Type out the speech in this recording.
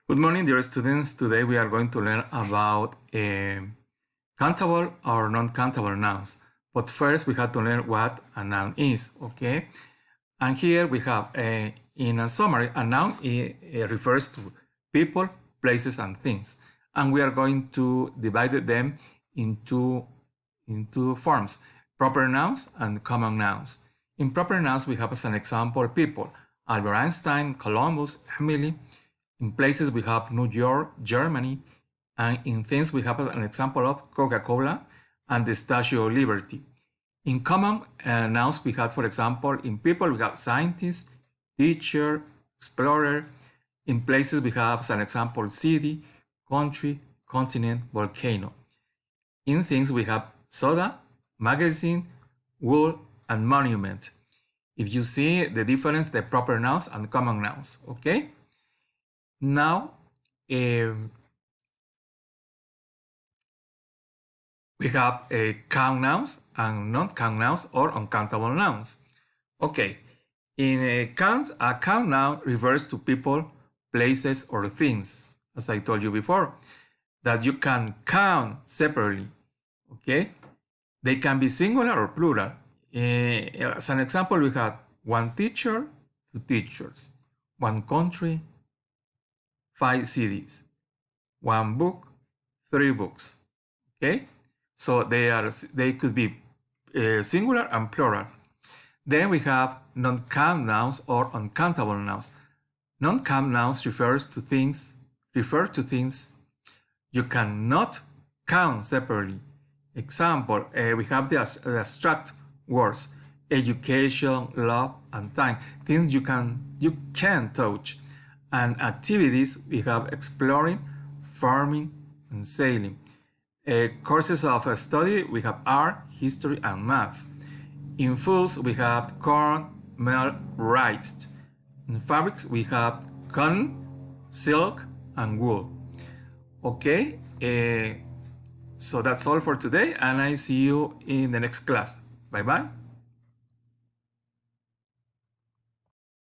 Good morning, dear students. Today we are going to learn about countable or non-countable nouns. But first we have to learn what a noun is, okay? And here we have, in a summary, a noun refers to people, places, and things. And we are going to divide them into forms, proper nouns and common nouns. In proper nouns, we have as an example people, Albert Einstein, Columbus, Emily. In places, we have New York, Germany, and in things, we have an example of Coca-Cola and the Statue of Liberty. In common nouns, we have, for example, in people, we have scientist, teacher, explorer. In places, we have, as an example, city, country, continent, volcano. In things, we have soda, magazine, wool, and monument. If you see the difference, the proper nouns and common nouns, okay? Now, we have count nouns and non-count nouns or uncountable nouns. Okay, in a count noun refers to people, places, or things, as I told you before, that you can count separately, okay? They can be singular or plural. As an example, we have one teacher, two teachers, one country, 5 cities, one book, 3 books. Okay, so they could be singular and plural. Then we have non-count nouns or uncountable nouns. Non-count nouns refer to things you cannot count separately. Example, we have the abstract words: education, love, and time. Things you can touch. And activities, we have exploring, farming, and sailing. Courses of study, we have art, history, and math. In foods, we have corn, milk, rice. In fabrics, we have cotton, silk, and wool. Okay, so that's all for today, and I see you in the next class. Bye-bye.